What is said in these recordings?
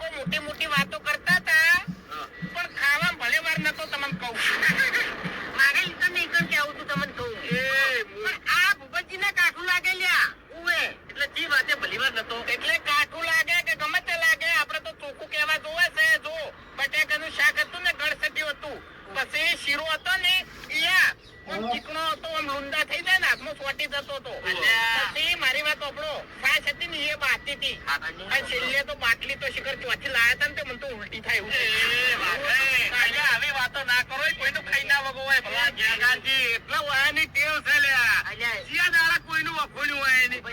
લોકો મોટી મોટી વાતો કરતા હતા પણ ખાવા ભલે વાર નતો તમને કહું મારે ઈકન ને ઈકન કેવું તું તમને કહું આ ભૂપતજી ને કાઠું લાગે લ્યા ઉવે એટલે જી વાતે ભલી વાર નતો એટલે કાઠું લાગે કે ગમે તે લાગે આપણે તો ચોખ્ખું કહેવા જોવે છે જો બટાકાનું શાક હતું ને ગળસટી હતું પછી શીરો હતો ને ઈયા ચીકણો હતો આમ લુંડા થઈ જાય ને હાથમાં સોટી જતો હતો પછી મારી વાત આપણો છાશ હતી ને એ બાતી હતી અને છેલ્લે તો બાટલી તો શિખર ચોથી લાયા હતા ને તે મને તો ઉલટી થાય એવું આવી વાતો ના કરો કોઈનું ખાઈ ના વગો હોય ભલા જગાજી એટલા વાયાની ટેવ છે લ્યા જ્યાં દાડા કોઈનું વખોડ્યું હોય નહીં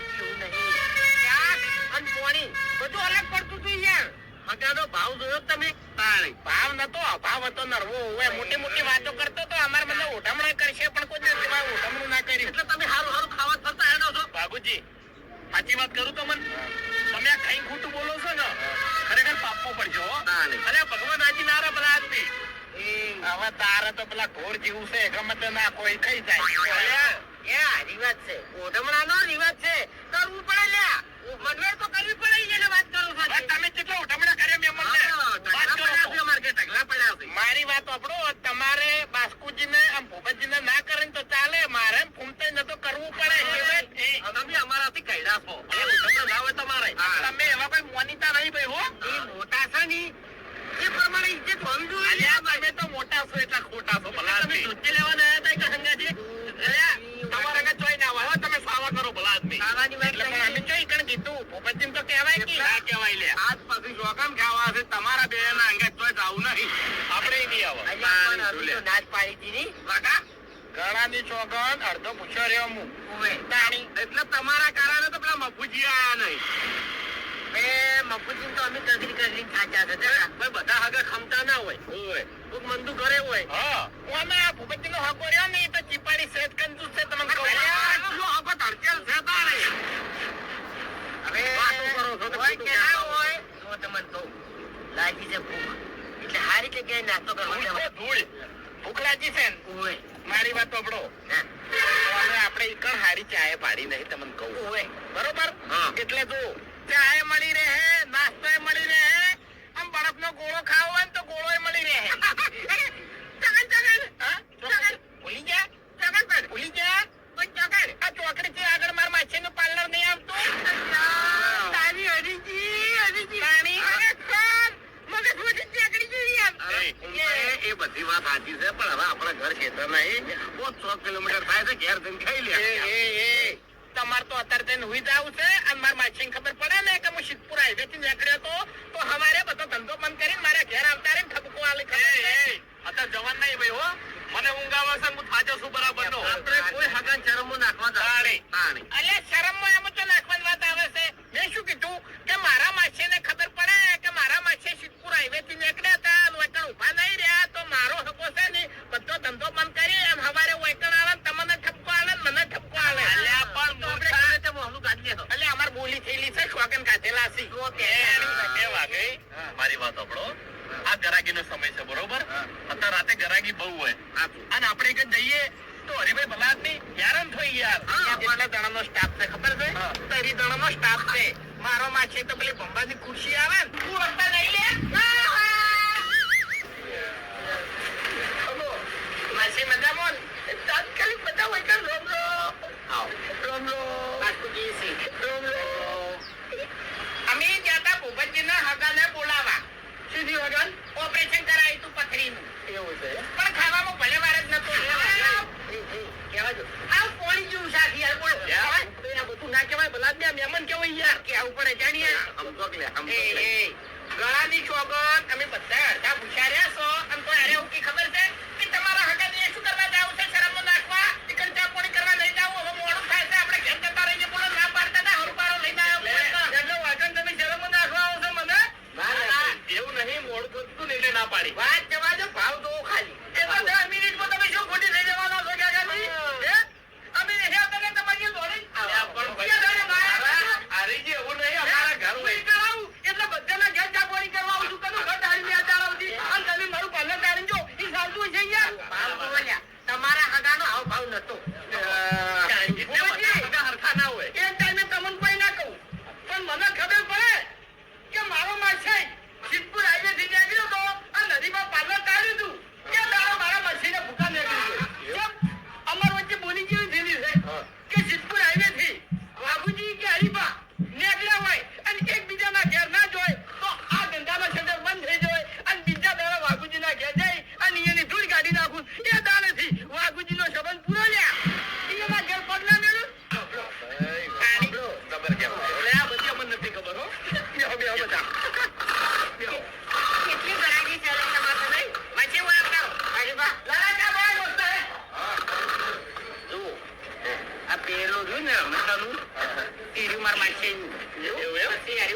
અને પોણી બધું અલગ પડતું હતું યાર મજાનો ભાવ જોયો તમે ભાવ નતો અભાવ હતો નરવો હોય મોટી મોટી વાતો કરતો તો અમાર મને ઓઢમણા કરશે પણ કોઈ દિવસ ઓઢમણું ના કર્યું એટલે તમે હારું હારું ખાવા ફરતા હેડો છો બાબુજી સાચી વાત કરું તો મને તમે આ કઈ ખોટું બોલો છો ને ખરેખર પાપો પડજો અરે ભગવાન આજી નારા પેલા આદમી હવે તારે તો પેલા ઘોર જેવું છે ગમે તે ના કોઈ ખાઈ જાય રિવાજ છે ઓઢમણા નો રિવાજ છે કરવું પડે લ્યા મનવેર તો કરવી પડે એને વાત કરું છું તમે કેટલો ઓઢમણા કર્યા મેં મને વાત કરો મારી વાત આપણો તમારે બાસ્કુજીને આમ ભૂપતજીને ના કરે તો ચાલે મારે ફૂમતે ન તો કરવું પડે તમે અમારાથી કઈડા છો ઓઢમણા ના હોય તમારે તમે એવા કોઈ મોનીતા નહીં ભાઈ હો એ મોટા છે ની એ પ્રમાણે ઇજ્જત હોવી જોઈએ તમે તો મોટા છો એટલા ખોટા છો ભલા તમે દૂધ લેવાના આવ્યા હતા કે હંગાજી તમારા આગળ જોઈ ના હોય તમે સાવા કરો ભલા આદમી સાવાની વાત એટલે અમે જોઈ કણ કીધું ભૂપતજી તો કહેવાય કે ના કહેવાય લે આજ પછી જોકામ ખાવા છે તમારા બે ના અંગે જોઈ જાવું નહીં આપણે નહીં આવો નાચ પાડી દીધી કાકા ગળાની ચોગન અડધો પૂછો રહ્યો હું એટલે તમારા કારણે તો પેલા મફુજી આયા નહીં મફુજી તો અમે કગરી કગરી ખાચા છે બધા હગા ખમતા ના હોય કોક મંદુ ઘરે હોય અમે આ ભૂપતજી નો હકો રહ્યો ને તો ચીપાડી સેજ કંજૂસ છે તમને કહું હકો ધરકેલ છે તારે હવે વાતો કરો છો તો કોઈ કેના હોય તો તમને કહું લાગી છે ભૂખ એટલે હારી જગ્યાએ નાસ્તો કરવાનો ધૂળ ભૂખ લાગી છે ને મારી વાત સાંભળો આપણે ઈકણ હારી ચાય પાડી નહીં તમને કહું બરોબર એટલે જો ચાય મળી રહે નાસ્તો મળી રહે આમ બરફ નો ગોળો ખાવો હોય તો ગોળો મળી રહે ભૂલી ગયા ભૂલી ગયા આ ચોકડી થી આગળ મારા માછી નું પાર્લર નહીં આવતું તારી હરીજી એ બધી વાત સાચી છે પણ હવે આપણા ઘર ખેતર નહીં 100 કિલોમીટર થાય છે ઘેર જઈને ખાઈ લે તમારે તો અત્યારે તેને હુઈ જવું છે અને મારા માછી ખબર પડે ને કે હું શિવપુર હાઈવે થી નીકળ્યો તો હવારે બધો ધંધો બંધ કરીને મારા ઘેર આવતા રે ઠપકો આલે અત્યારે જવાન નહીં ભાઈ હો મને ઊંઘ આવે છે હું થાજો છું બરાબર નો આપણે કોઈ હગન શરમો નાખવા તાણી અલે શરમમાં એમ તો નાખવાની વાત આવે છે મેં શું કીધું કે મારા માછી ને ખબર પડે કે મારા માછી શિવપુર હાઈવે થી નીકળ્યા હતા વેકણ ઉભા નહીં રહ્યા તો મારો હકો છે ને બધો ધંધો બંધ કરી એમ હવારે વેકણ આવે તમને ઠપકો આલે મને ઠપકો આલે એટલે અમાર બોલી થયેલી છે શોકન કાઢેલા છે મારી વાત સાંભળો આ ગરાગીનો સમય છે બરોબર અત્યારે રાતે ગરાગી બહુ હોય અને આપણે કઈ જઈએ તો હરિભાઈ ભલાદની હેરાન થઈ યાર કેટલા જણાનો સ્ટાફ છે ખબર છે 30 જણાનો સ્ટાફ છે મારો માછી તો પેલી બંબાની ખુરશી આવે ને તું રસ્તા નહીં લે માછી મજામાં તાત્કાલિક બધા હોય કે રોમલો અમે જ્યાં ભૂપતજીના હગાને બોલાવા શું થયું હગન ઓપરેશન કરાયું તું પથરીનું એવું છે પણ ખાવામાં ભલે વાર જ નતો કેવા જો આ પોણી જેવું શાક યાર બોલ બધું ના કહેવાય ભલા બે મહેમાન કેવાય યાર કે આવું પડે જાણીએ ગળાની ચોગન અમે બધા અડધા પૂછ્યા રહ્યા છો અને કોઈ અરે એવું ખબર છે કે તમારા હગાને શું કરવા જાવ છે શરમો નાખવા ચિકન ચા પોણી કરવા લઈ જાવ હવે મોડું થાય છે આપણે ઘેર જતા રહીએ બોલો ના પાડતા હતા હરપારો લઈને આવ્યો એટલે વાગન તમે શરમો નાખવા આવો છો મને એવું નહીં મોડું થતું ને એટલે ના પાડી વાત જવા દો ભાવ દો ખાલી એ તો 10 મિનિટમાં તમે શું ખોટી થઈ જવાના છો કાકાજી અમે નહીં આવતા તમારી દોડી પણ આરીજી એવું નહીં અમારા ઘર હોય એટલે બધાના ઘેર ચા પોણી કરવા આવું છું કનું ઘર ડાળી મેં ચાર આવતી અને તમે મારું પાર્લર ડાળી જો એ ચાલતું છે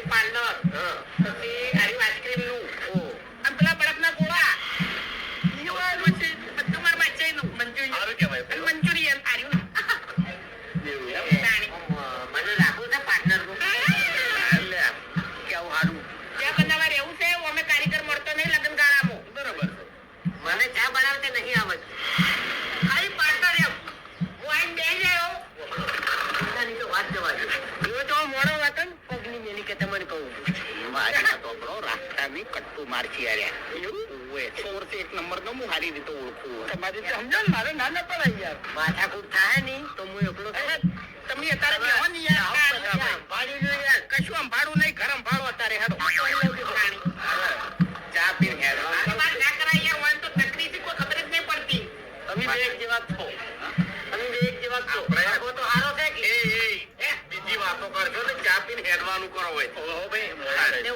પાર્લર પછી આઈસ્ક્રીમ નું અને પેલા બરફના ગોળા બધું મારા બાદશાહીનું મંચુરિયન આર્યું મને રાખવું છે પાર્ટનર નું કેવું સારું ચા બનાવવા રહેવું છે અમે કારીગર મળતો નહીં લગ્ન ગાળામાં બરોબર મને ચા બનાવતે નહીં આવડતું ખાલી પાર્ટનર એમ હું આઈને બેસી જાયો તો વાત જવા દે એવો તો મોડો વાત ને પગની મેલી કે તમને કહું રાસ્તાની કટ્ટુ મારથી આવ્યા એક નંબર નો હું સારી રીતે ઓળખું તમારી રીતે સમજો ને મારે નાના પડાય યાર માથાકૂટ થાય નહીં તો હું એકલો તમે અત્યારે બેહો ને યાર કશું અંભાડું નહીં ઘર અંભાડો અત્યારે હેડો ચા પીને હેડો ના કરાય હોય તો તકલીફ કોઈ ખબર જ નહીં પડતી તમે બે એક જેવા છો તમે બે એક જેવા છો પ્રયાગો તો હારો છે કે બીજી વાતો કરજો ને ચા પીને હેડવાનું કરો હોય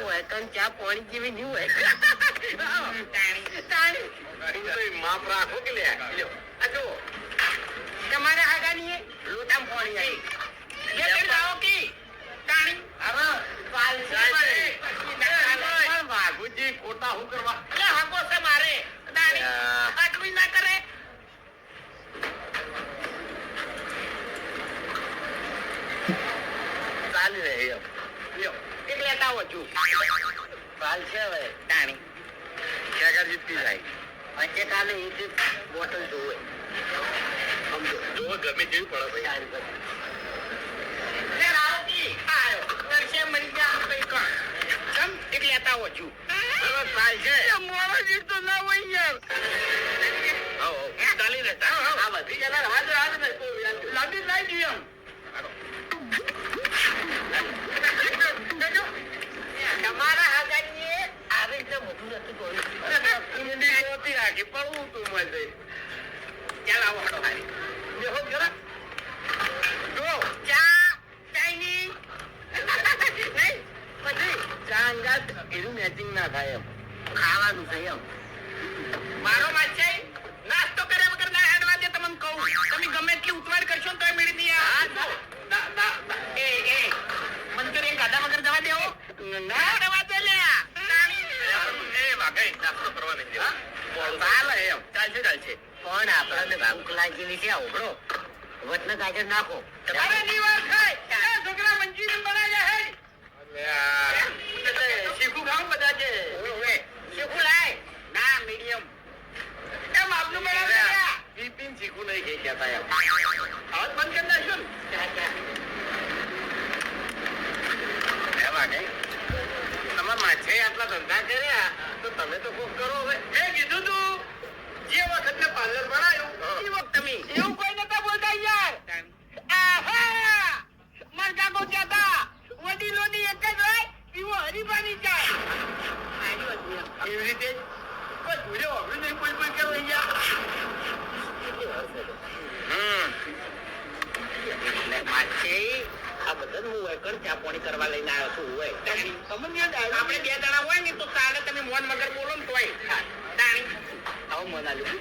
હોય તો ચા પાણી જેવી નહીં હોય માપ રાખો કે લે જો તમારે આગાની લોટામ પાણી આવી વાઘુજી ખોટા શું કરવા હાકો છે મારે આટલું ના કરે ચાલી રહે એક લેતા આવો છું ચાલ છે હવે ટાણી ક્યાં જીતતી જાય વચ્ચે કાલે એક બોટલ જોવે સમજો જોવે ગમે જેવી પડે ભાઈ તમારા હાજારી આવી રીતે મોટું નથી પડવું તું મળે ચાલ આવો હડો હારી જરા જો ચા ચાઇનીઝ નહીં પછી ચા અંગાત એનું મેચિંગ ના થાય એમ ખાવાનું છે એમ મારો માછે નાસ્તો કર્યા વગર ના હેડવા દે તમને કહું તમે ગમે એટલી ઉતવાડ કરશો તો મેળી દે મંચુરિયન ખાધા વગર જવા દેવો ના જવા દે લે વાગઈ નાસ્તો કરવા નથી ચાલે એમ ચાલશે પણ આપણને ભૂખ લાગેલી છે ઉભરો વટને ગાજર નાખો અરે નિવાર ખાય છોકરા મંચુરિયન બનાવ્યા હે શીખું ખાવ બધા છે શીખું લાય ના મીડિયમ એમ આપનું બનાવ્યા પીપીન શીખું નહીં કહી કહેતા એમ આવાજ બંધ કરી નાખશો ને એમાં કઈ તમારા માછે આટલા ધંધા કર્યા તો તમે તો ખૂબ કરો હવે એ કીધું તું જે વખત ને પાર્લર બનાવ્યું એ વખત તમે એવું કોઈ નતા બોલતા યાર આહા માર કાકો કહેતા વડીલોની એક જ હોય એવો હરીફાની ચાય એવી રીતે કોઈ ભૂલ્યો વાપરી નહીં કોઈ કેવો યાર એટલે માછે આ બધા હું એકડ ચા પાણી કરવા લઈને આવ્યો છું હોય આપણે બે જણા હોય ને તો તારે તમે મોન મગર બોલો ને તોય આવો મન આવ્યું